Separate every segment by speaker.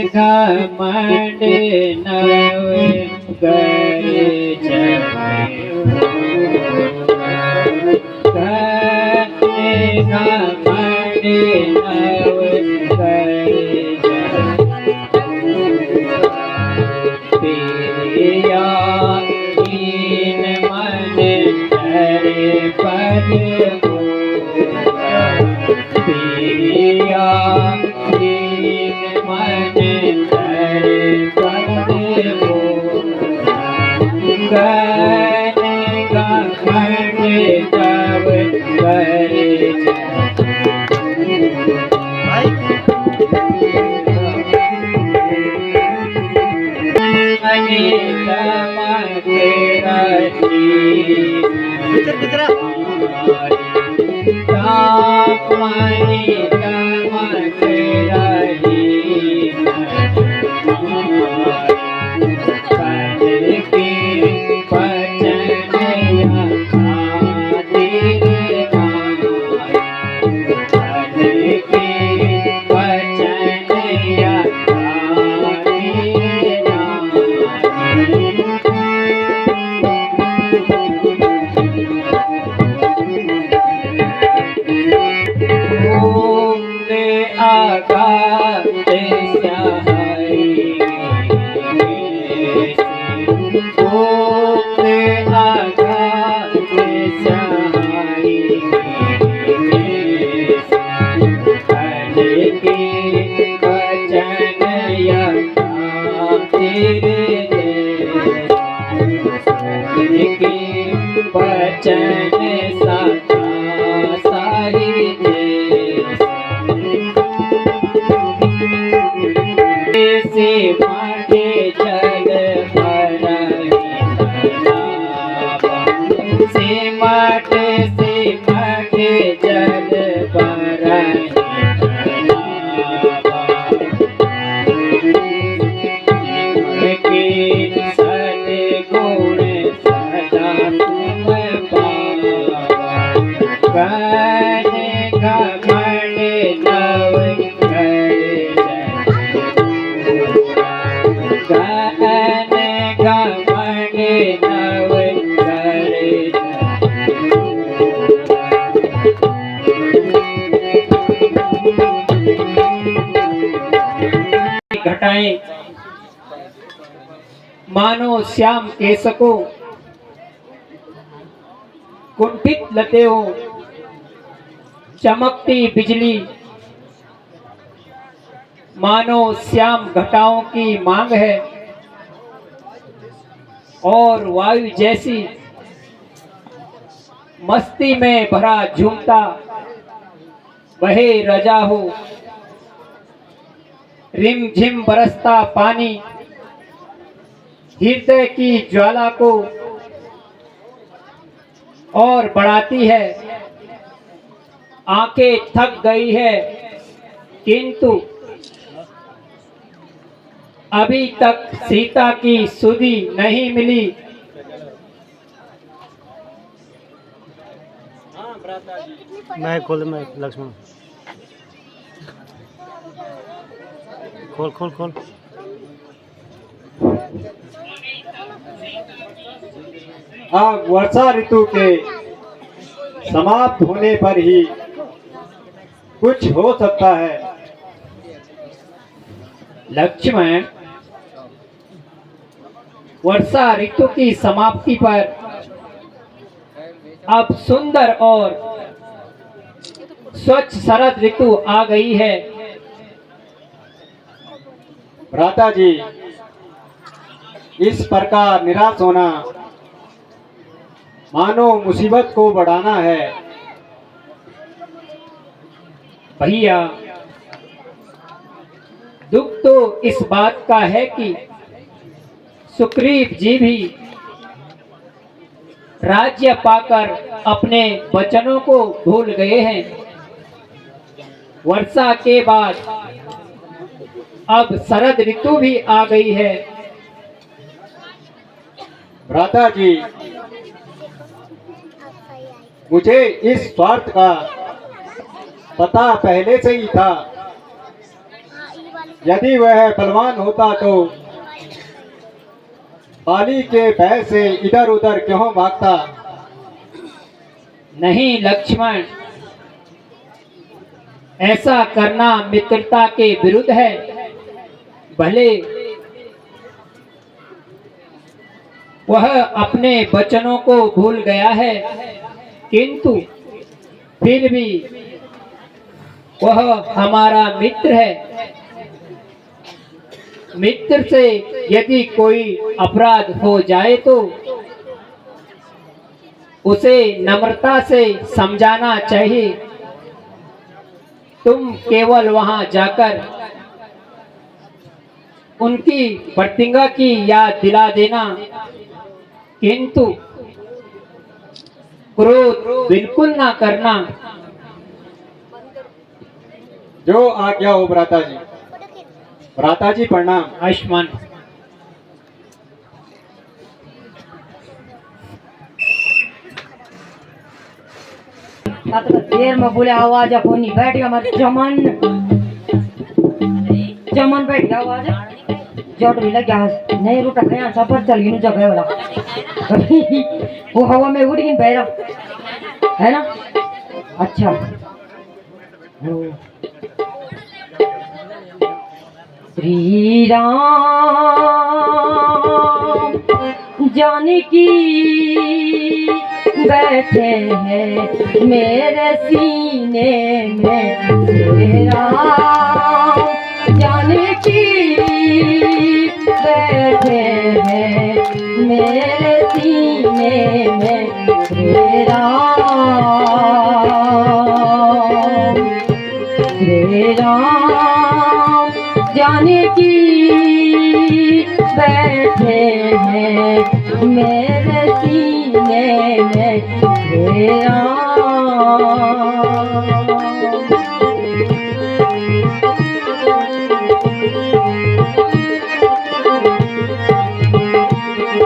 Speaker 1: घमंड नव कर घमंड नव कर पिया कीन मन धरे पद पिया कीन मन धरे पद गन घमंड तब करे बचन सखा से माटे जल से माटे जल के सदगुण सदा तुम गन घमंड नव कर गन घमंड नव कर घटाएं मानो श्याम केस को कुंठित लते हो चमकती बिजली मानो श्याम घटाओं की मांग है और वायु जैसी मस्ती में भरा झूमता वहे रजा हो रिम झिम बरसता पानी हृदय की ज्वाला को और बढ़ाती है। आंखें थक गई है किंतु अभी तक सीता की सुधि नहीं मिली।
Speaker 2: मैं खोल लक्ष्मण खोल खोल खोल।
Speaker 3: वर्षा ऋतु के समाप्त होने पर ही कुछ हो सकता है।
Speaker 1: लक्ष्मण, वर्षा ऋतु की समाप्ति पर अब सुंदर और स्वच्छ शरद ऋतु आ गई है।
Speaker 3: भ्राता जी, इस प्रकार निराश होना मानो मुसीबत को बढ़ाना है।
Speaker 1: भैया, दुख तो इस बात का है कि सुग्रीव जी भी राज्य पाकर अपने वचनों को भूल गए हैं। वर्षा के बाद अब शरद ऋतु भी आ गई है।
Speaker 3: भ्राता जी, मुझे इस स्वार्थ का पता पहले से ही था। यदि वह बलवान होता तो बाली के भय से इधर उधर क्यों भागता।
Speaker 1: नहीं लक्ष्मण, ऐसा करना मित्रता के विरुद्ध है। भले वह अपने वचनों को भूल गया है, किंतु फिर भी वह हमारा मित्र है। मित्र से यदि कोई अपराध हो जाए तो उसे नम्रता से समझाना चाहिए। तुम केवल वहां जाकर उनकी प्रतिज्ञा की याद दिला देना, किंतु क्रोध बिल्कुल ना करना।
Speaker 3: जो आज्ञा हो भ्राता जी। भ्राता जी प्रणाम।
Speaker 1: आयुष्मान।
Speaker 4: देर में बोले आवाज अपनी बैठ गया हमारे चमन चमन बैठ गया आवाज जट भी लग गया नहीं रूटा गया सफर चल गई जगह वाला वो हवा में उड़ गई बहरा है ना। अच्छा श्री राम जानकी बैठे हैं मेरे सीने में। श्री राम जानकी बैठे हैं मेरे सीने में। श्री राम जानकी बैठे हैं मेरे सीने में। श्री राम जानकी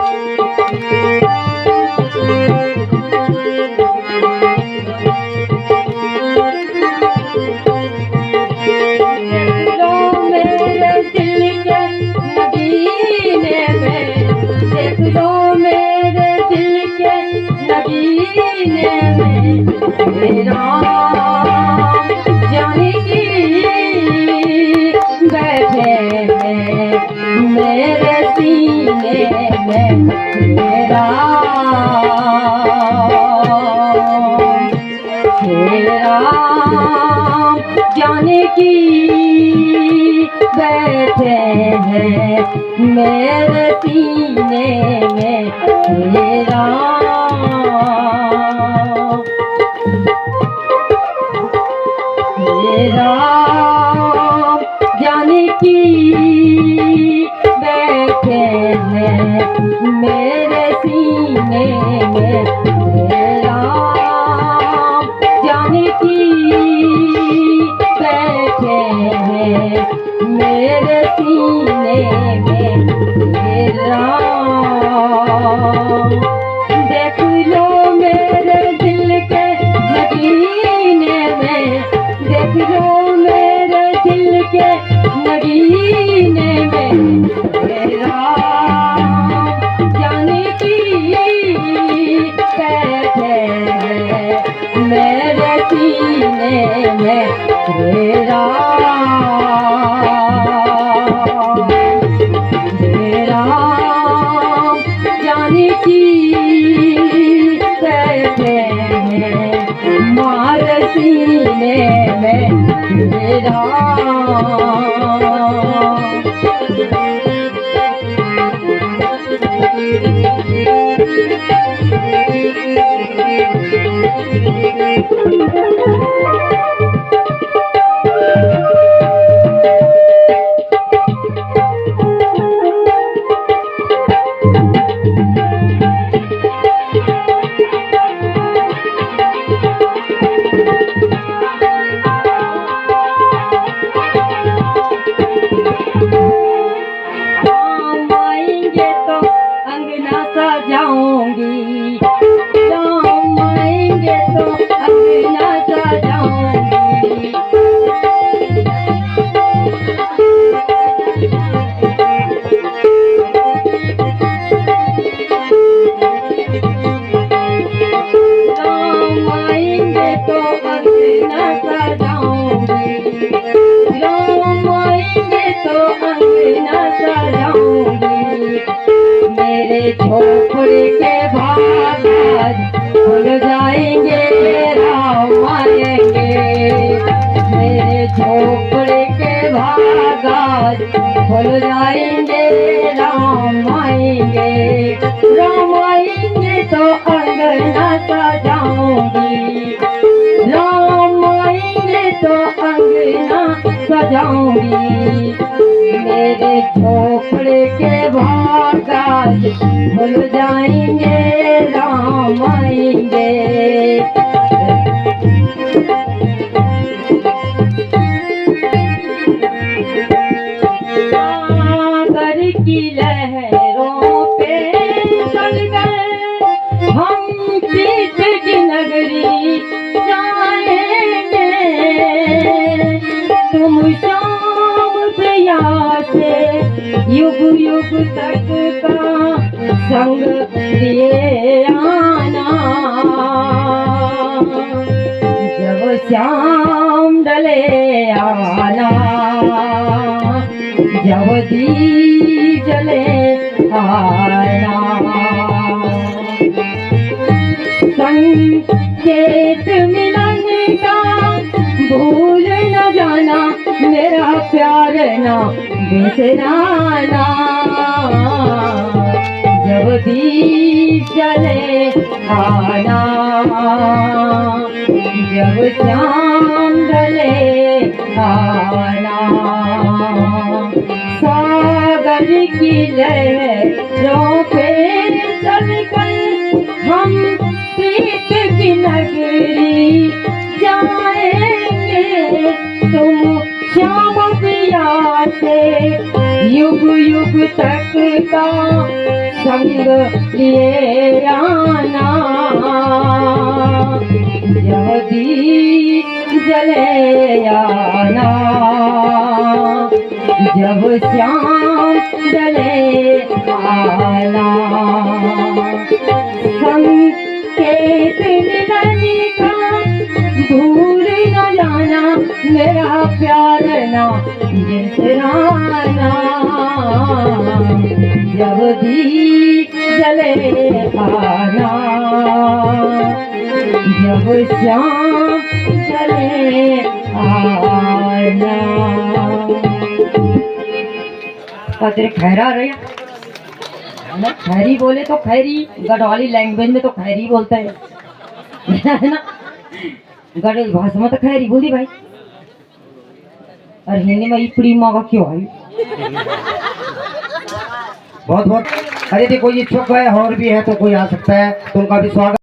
Speaker 4: बैठे हैं मेरे सीने में। राम जानकी बैठे हैं मेरे सीने में। राम जानकी बैठे हैं मेरे सीने में। राम जानकी बैठे हैं मेरे सीने में। राम देख लो मेरे दिल के नगीने में। देख लो मेरे दिल के नगीने में। राम जानकी बैठे हैं मेरे सीने में। राम जानकी बैठे हैं मार सीने में। अंगना सजाऊंगी, राम आएंगे तो अंगना सजाऊंगी, मेरे झोपड़े के भाग खुल जाएंगे, राम आएंगे, मेरे झोपड़े के भाग खुल जाएंगे, राम आएंगे, राम आएंगे तो अंगना सजाऊंगी, राम आएंगे तो अंगना सजाऊंगी, मेरे झोपड़े के भाग खुल जाएंगे, राम आएंगे। सागर की लहरों पे चल गए हम, प्रीत की नगरी जाएंगे, तुम शाम प्रिया से युग युग तक का संग लिए आना, जब श्याम डले आना, जब दीप जले आना, संकेत मिलन का भूल न जाना, मेरा प्यार ना बिसराना, जब दीप जले आना, जब श्याम ढले आना, सागर की लहरों पे चलकर हम प्रीत की नगरी जाएंगे, तुम श्याम प्रिया से युग युग तक का संग लिए आना, जब दीप जले आना, जब श्याम डले आना, संकेत मिलन का भूल न जाना, मेरा प्यार ना बिसराना, जब दीप जले आना, जब श्याम चले आना। तेरे खैरा रहे ना, खैरी बोले तो खैरी, गढ़वाली लैंग्वेज में तो खैरी बोलते हैं, है ना, गढ़ भाषा में तो खैरी बोली भाई, और हिंदी में इपड़ी माँ का क्यों आई।
Speaker 3: बहुत बहुत, अरे देखो ये इच्छुक है और भी है तो कोई आ सकता है, तो उनका भी स्वागत।